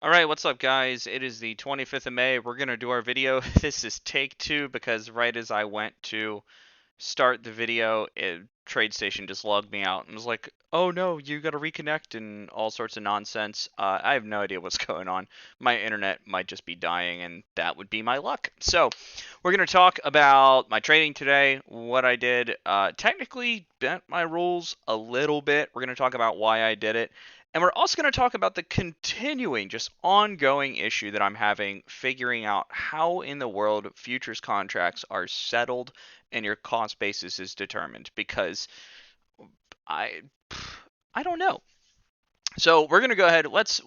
All right, what's up, guys? It is the 25th of May. We're going to do our video. This is take two because right as I went to start the video, TradeStation just logged me out and was like, oh no, you got to reconnect and all sorts of nonsense. I have no idea what's going on. My internet might just be dying, and that would be my luck. So, we're going to talk about my trading today, what I did. Technically, bent my rules a little bit. We're going to talk about why I did it. And we're also going to talk about the continuing, just ongoing issue that I'm having figuring out how in the world futures contracts are settled and your cost basis is determined because I I don't know. So we're gonna go ahead. Let's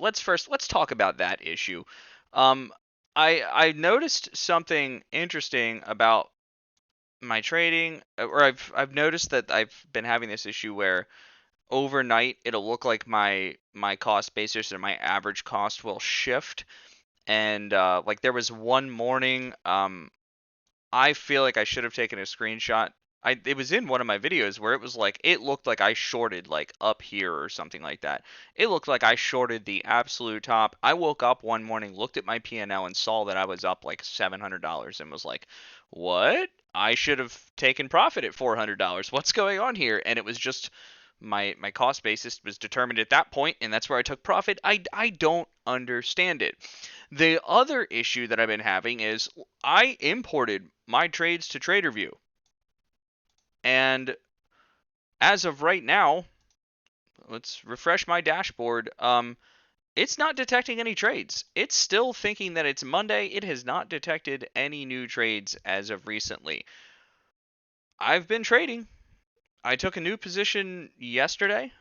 talk about that issue. Um, I noticed something interesting about my trading, or I've noticed that I've been having this issue where overnight it'll look like my cost basis or my average cost will shift. And like there was one morning, I feel like I should have taken a screenshot. It was in one of my videos where it was like it looked like I shorted like up here or something like that. It looked like I shorted the absolute top. I woke up one morning, looked at my P&L and saw that I was up like $700 and was like, "What? I should have taken profit at $400. What's going on here?" And it was just my cost basis was determined at that point, and that's where I took profit. I don't understand it. The other issue that I've been having is I imported my trades to TraderView, and as of right now, let's refresh my dashboard. It's not detecting any trades. It's still thinking that it's Monday. It has not detected any new trades as of recently. I've been trading. I took a new position yesterday.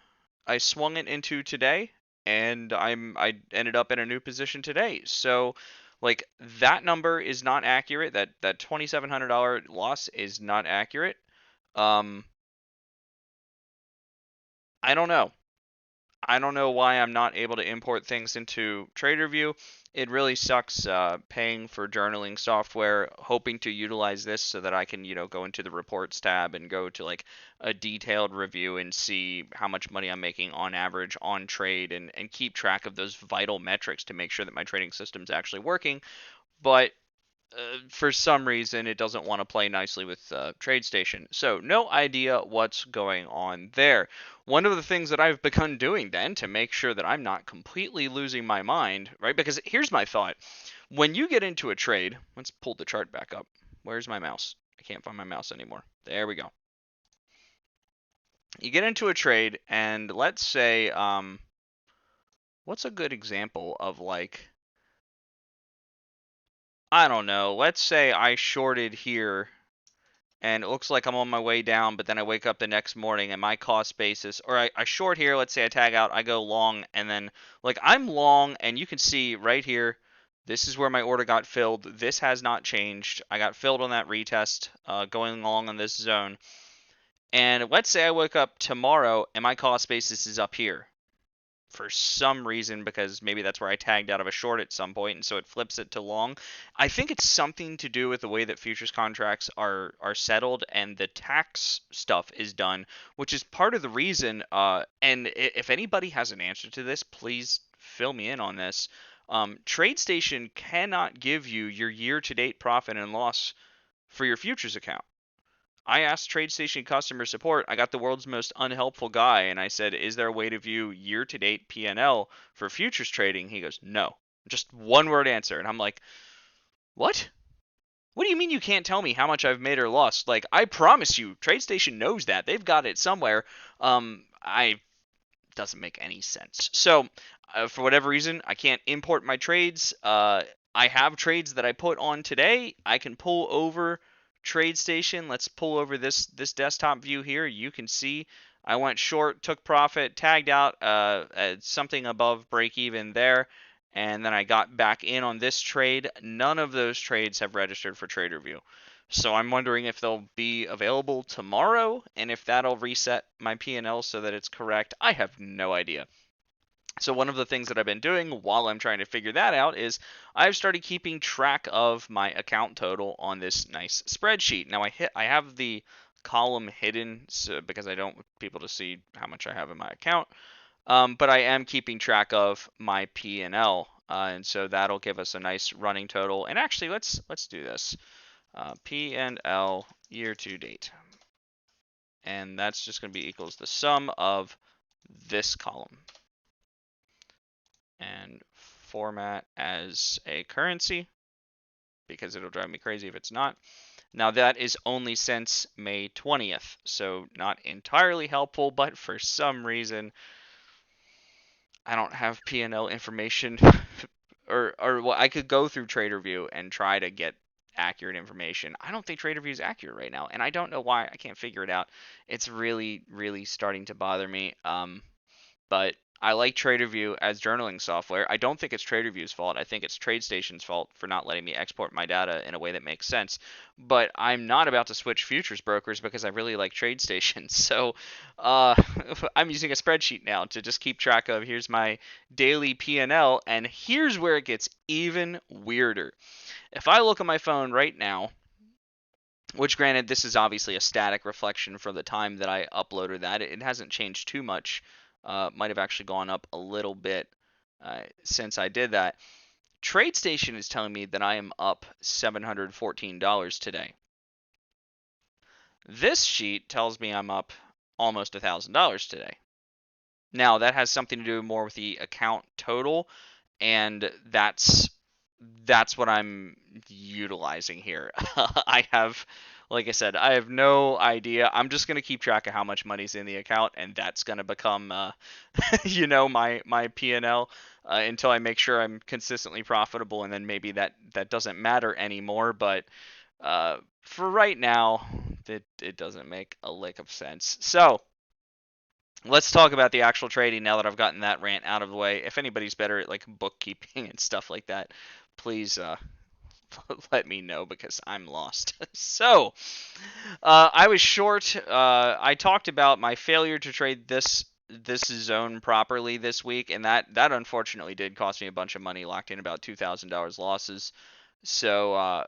I swung it into today, and I ended up in a new position today. So like that number is not accurate. That $2,700 loss is not accurate. Um, I don't know. I don't know why I'm not able to import things into TraderView. It really sucks paying for journaling software, hoping to utilize this so that I can, go into the reports tab and go to like a detailed review and see how much money I'm making on average on trade and keep track of those vital metrics to make sure that my trading system's actually working. But for some reason it doesn't want to play nicely with TradeStation. So no idea what's going on there. One of the things that I've begun doing then to make sure that I'm not completely losing my mind, right? Because here's my thought. When you get into a trade, let's pull the chart back up. Where's my mouse? I can't find my mouse anymore. There we go. You get into a trade and let's say what's a good example of like I don't know. Let's say I shorted here and it looks like I'm on my way down, but then I wake up the next morning and my cost basis, or I short here, let's say I tag out, I go long, and then like I'm long, and you can see right here, this is where my order got filled. This has not changed. I got filled on that retest, going long on this zone. And let's say I wake up tomorrow and my cost basis is up here for some reason because maybe that's where I tagged out of a short at some point and so it flips it to long. I think it's something to do with the way that futures contracts are settled and the tax stuff is done, which is part of the reason. And if anybody has an answer to this, please fill me in on this. TradeStation cannot give you your year-to-date profit and loss for your futures account. I asked TradeStation customer support. I got the world's most unhelpful guy, and I said, "Is there a way to view year-to-date P&L for futures trading?" He goes, "No." Just one word answer, and I'm like, "What? What do you mean you can't tell me how much I've made or lost? Like, I promise you, TradeStation knows that. They've got it somewhere." I doesn't make any sense. So, for whatever reason, I can't import my trades. I have trades that I put on today. I can pull over TradeStation. Let's pull over this desktop view here. You can see I went short, took profit, tagged out at something above break even there, and then I got back in on this trade. None of those trades have registered for TraderView. So I'm wondering if they'll be available tomorrow and if that'll reset my P&L so that it's correct. I have no idea. So one of the things that I've been doing while I'm trying to figure that out is I've started keeping track of my account total on this nice spreadsheet. Now I have the column hidden because I don't want people to see how much I have in my account. But I am keeping track of my P&L. and so that'll give us a nice running total. And actually, let's do this. P&L year to date, and that's just going to be equals the sum of this column, and format as a currency because it'll drive me crazy if it's not. Now that is only since May 20th, so not entirely helpful, but for some reason I don't have P&L information or well, I could go through TraderView and try to get accurate information. I don't think TraderView is accurate right now, and I don't know why. I can't figure it out. It's really, really starting to bother me. But I like TraderView as journaling software. I don't think it's TraderView's fault. I think it's TradeStation's fault for not letting me export my data in a way that makes sense. But I'm not about to switch futures brokers because I really like TradeStation. So I'm using a spreadsheet now to just keep track of here's my daily P&L, and here's where it gets even weirder. If I look at my phone right now, which granted this is obviously a static reflection for the time that I uploaded that, it hasn't changed too much. Might have actually gone up a little bit since I did that. TradeStation is telling me that I am up $714 today. This sheet tells me I'm up almost $1,000 today. Now that has something to do more with the account total, and that's what I'm utilizing here. Like I said, I have no idea. I'm just gonna keep track of how much money's in the account, and that's gonna become, my P&L until I make sure I'm consistently profitable, and then maybe that doesn't matter anymore. But for right now, it doesn't make a lick of sense. So let's talk about the actual trading now that I've gotten that rant out of the way. If anybody's better at like bookkeeping and stuff like that, please let me know because I'm lost. So I was short. I talked about my failure to trade this zone properly this week, and that unfortunately did cost me a bunch of money, locked in about $2,000 losses. So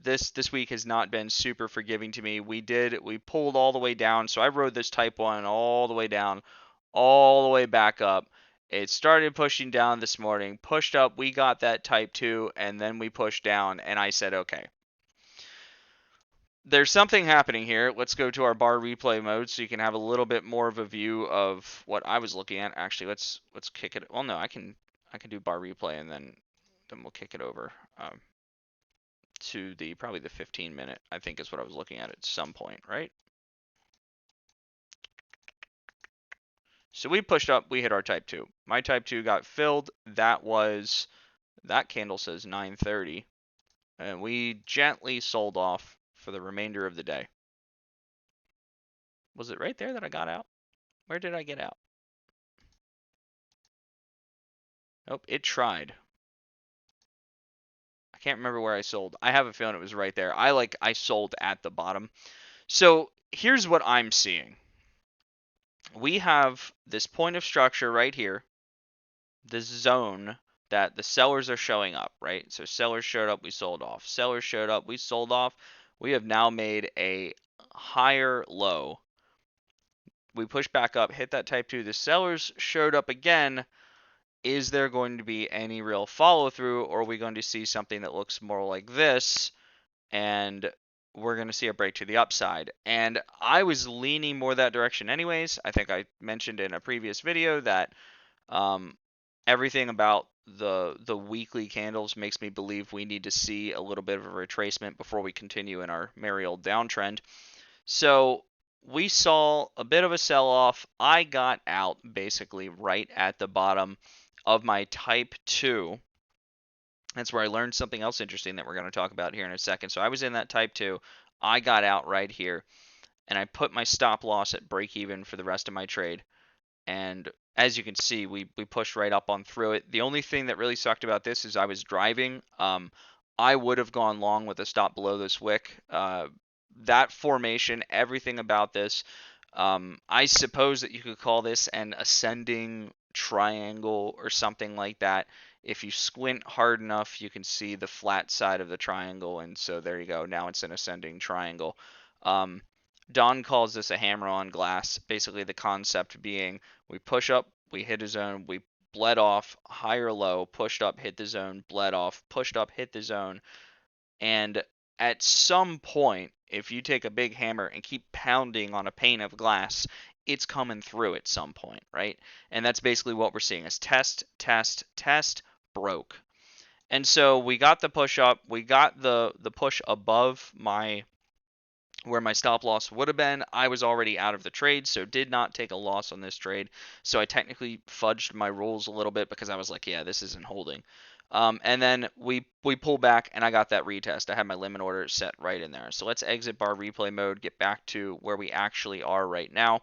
this week has not been super forgiving to me. We pulled all the way down, so I rode this type 1 all the way down, all the way back up. It started pushing down this morning, pushed up, we got that type 2, and then we pushed down, and I said, okay, there's something happening here. Let's go to our bar replay mode so you can have a little bit more of a view of what I was looking at. Actually, let's kick it. Well, no, I can do bar replay, and then we'll kick it over to probably the 15-minute, I think is what I was looking at some point, right? So we pushed up, we hit our type 2. My type 2 got filled. That candle says 9:30, and we gently sold off for the remainder of the day. Was it right there that I got out? Where did I get out? Nope, it tried. I can't remember where I sold. I have a feeling it was right there. I sold at the bottom. So here's what I'm seeing. We have this point of structure right here, this zone that the sellers are showing up, right? So sellers showed up, we sold off. Sellers showed up, we sold off. We have now made a higher low. We push back up, hit that type 2. The sellers showed up again. Is there going to be any real follow through, or are we going to see something that looks more like this and we're going to see a break to the upside? And I was leaning more that direction anyways. I think I mentioned in a previous video that everything about the weekly candles makes me believe we need to see a little bit of a retracement before we continue in our merry old downtrend. So we saw a bit of a sell-off. I got out basically right at the bottom of my type 2. That's where I learned something else interesting that we're going to talk about here in a second. So I was in that type 2. I got out right here, and I put my stop loss at break even for the rest of my trade. And as you can see, we pushed right up on through it. The only thing that really sucked about this is I was driving. I would have gone long with a stop below this wick. That formation, everything about this, I suppose that you could call this an ascending triangle or something like that. If you squint hard enough, you can see the flat side of the triangle, and so there you go. Now it's an ascending triangle. Don calls this a hammer on glass. Basically, the concept being we push up, we hit a zone, we bled off, higher low, pushed up, hit the zone, bled off, pushed up, hit the zone. And at some point, if you take a big hammer and keep pounding on a pane of glass, it's coming through at some point, right? And that's basically what we're seeing is test, test, test, broke. And so we got the push up, we got the push above my where my stop loss would have been. I was already out of the trade, so did not take a loss on this trade. So I technically fudged my rules a little bit because I was like, yeah, this isn't holding. And then we pull back, and I got that retest. I had my limit order set right in there. So let's exit bar replay mode, get back to where we actually are right now.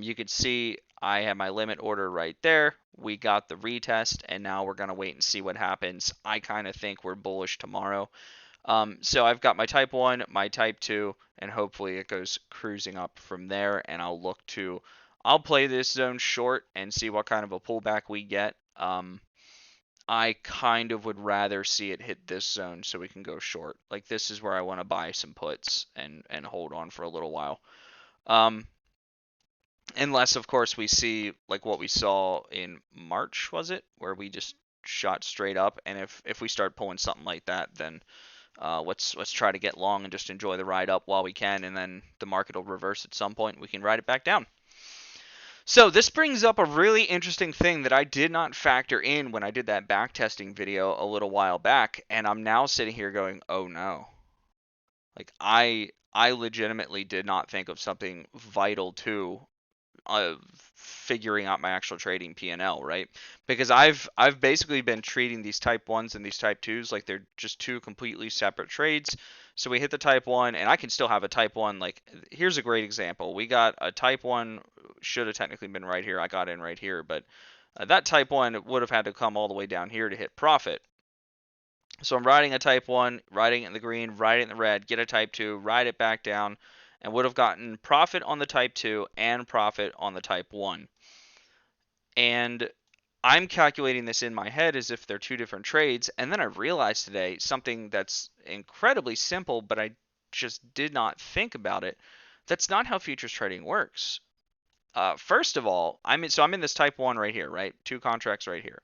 You could see I have my limit order right there. We got the retest, and now we're going to wait and see what happens. I kind of think we're bullish tomorrow. So I've got my type 1, my type 2, and hopefully it goes cruising up from there, and I'll play this zone short and see what kind of a pullback we get. I kind of would rather see it hit this zone so we can go short. Like, this is where I want to buy some puts and hold on for a little while. Unless, of course, we see like what we saw in March, was it? Where we just shot straight up, and if we start pulling something like that, then let's try to get long and just enjoy the ride up while we can, and then the market will reverse at some point. We can ride it back down. So this brings up a really interesting thing that I did not factor in when I did that backtesting video a little while back, and I'm now sitting here going, oh no. Like I legitimately did not think of something vital to figuring out my actual trading P&L, right? Because I've basically been treating these type 1s and these type 2s like they're just two completely separate trades. So we hit the type 1, and I can still have a type 1. Like, here's a great example. We got a type 1, should have technically been right here. I got in right here, but that type 1 would have had to come all the way down here to hit profit. So I'm riding a type 1, riding it in the green, riding it in the red, get a type 2, ride it back down, and would have gotten profit on the type 2 and profit on the type 1. And I'm calculating this in my head as if they're two different trades, and then I realized today something that's incredibly simple, but I just did not think about it. That's not how futures trading works. First of all, I'm in this type 1 right here, right? 2 contracts right here.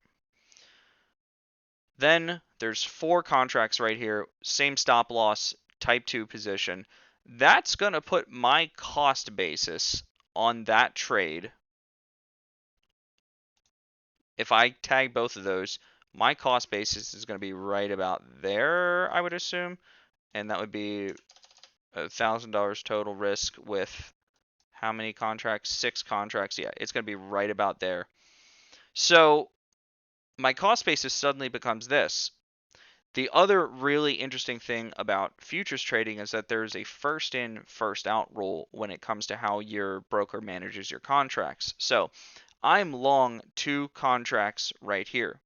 Then there's 4 contracts right here, same stop loss, type 2 position. That's going to put my cost basis on that trade. If I tag both of those, my cost basis is going to be right about there, I would assume. And that would be $1,000 total risk with how many contracts? 6 contracts. Yeah, it's going to be right about there. So my cost basis suddenly becomes this. The other really interesting thing about futures trading is that there's a first in, first out rule when it comes to how your broker manages your contracts. So I'm long 2 contracts right here.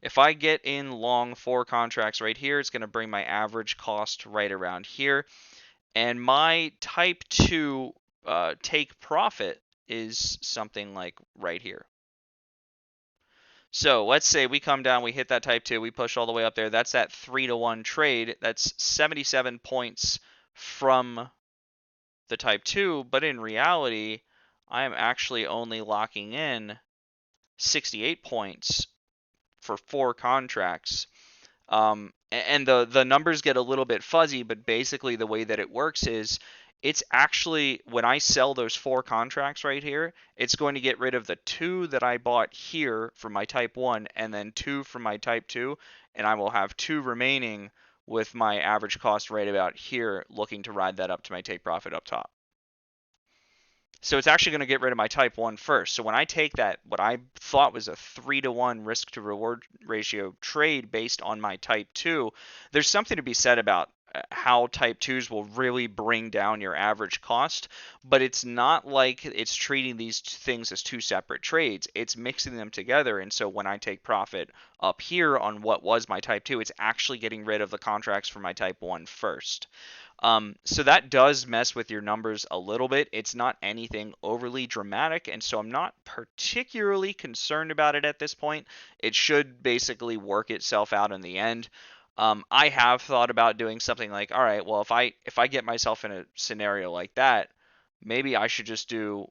If I get in long 4 contracts right here, it's going to bring my average cost right around here. And my type 2 take profit is something like right here. So let's say we come down, we hit that type 2, we push all the way up there. That's that 3-to-1 trade. That's 77 points from the type 2. But in reality, I am actually only locking in 68 points for 4 contracts. And the numbers get a little bit fuzzy, but basically the way that it works is it's actually, when I sell those 4 contracts right here, it's going to get rid of the 2 that I bought here for my type 1 and then 2 from my type 2, and I will have 2 remaining with my average cost right about here, looking to ride that up to my take profit up top. So it's actually going to get rid of my type 1 first. So when I take that, what I thought was a 3-to-1 risk to reward ratio trade based on my type 2, there's something to be said about how type 2s will really bring down your average cost, but it's not like it's treating these things as 2 separate trades. It's mixing them together, and so when I take profit up here on what was my type 2, it's actually getting rid of the contracts for my type 1 first. So that does mess with your numbers a little bit. It's not anything overly dramatic, and so I'm not particularly concerned about it at this point. It should basically work itself out in the end. I have thought about doing something like, all right, well, if I get myself in a scenario like that, maybe I should just do,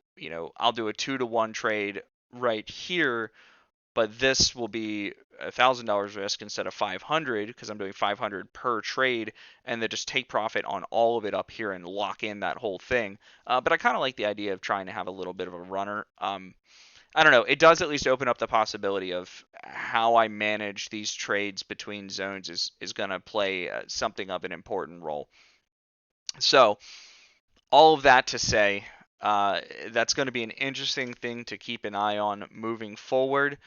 I'll do a 2-to-1 trade right here but this will be $1,000 risk instead of 500 because I'm doing 500 per trade, and then just take profit on all of it up here and lock in that whole thing. But I kind of like the idea of trying to have a little bit of a runner. I don't know. It does at least open up the possibility of how I manage these trades between zones is going to play something of an important role. So all of that to say, that's going to be an interesting thing to keep an eye on moving forward.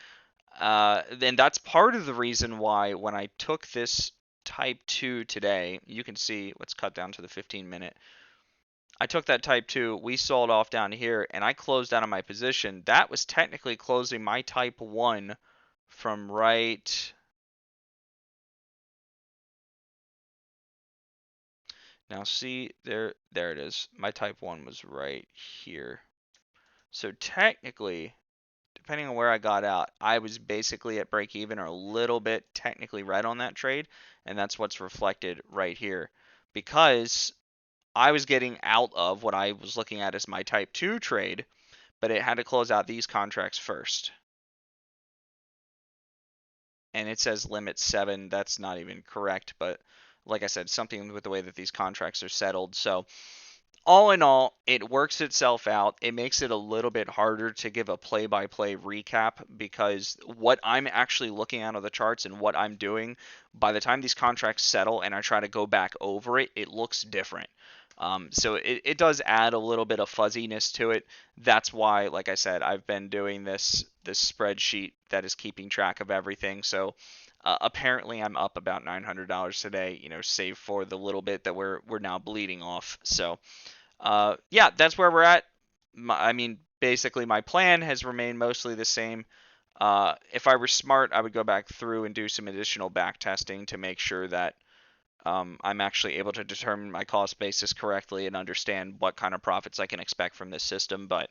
Then that's part of the reason why when I took this Type 2 today, you can see, let's cut down to the 15-minute. I took that Type 2, we sold off down here, and I closed out of my position. That was technically closing my Type 1 from right... Now see, there it is. My Type 1 was right here. So technically, depending on where I got out, I was basically at break even or a little bit technically right on that trade, and that's what's reflected right here. Because I was getting out of what I was looking at as my Type 2 trade, but it had to close out these contracts first. And it says limit 7. That's not even correct, but like I said, something with the way that these contracts are settled. So all in all, it works itself out. It makes it a little bit harder to give a play-by-play recap because what I'm actually looking at on the charts and what I'm doing, by the time these contracts settle and I try to go back over it, it looks different. So it does add a little bit of fuzziness to it. That's why, like I said, I've been doing this spreadsheet that is keeping track of everything. So apparently I'm up about $900 today, save for the little bit that we're now bleeding off. So yeah, that's where we're at. I mean, basically my plan has remained mostly the same. If I were smart, I would go back through and do some additional back testing to make sure that I'm actually able to determine my cost basis correctly and understand what kind of profits I can expect from this system. But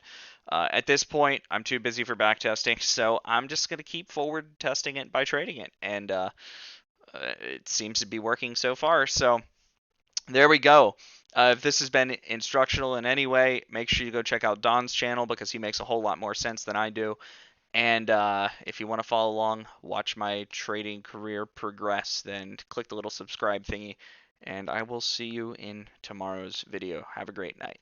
at this point, I'm too busy for back testing, so I'm just going to keep forward testing it by trading it. And it seems to be working so far. So there we go. If this has been instructional in any way, make sure you go check out Don's channel because he makes a whole lot more sense than I do. And if you want to follow along, watch my trading career progress, then click the little subscribe thingy. And I will see you in tomorrow's video. Have a great night.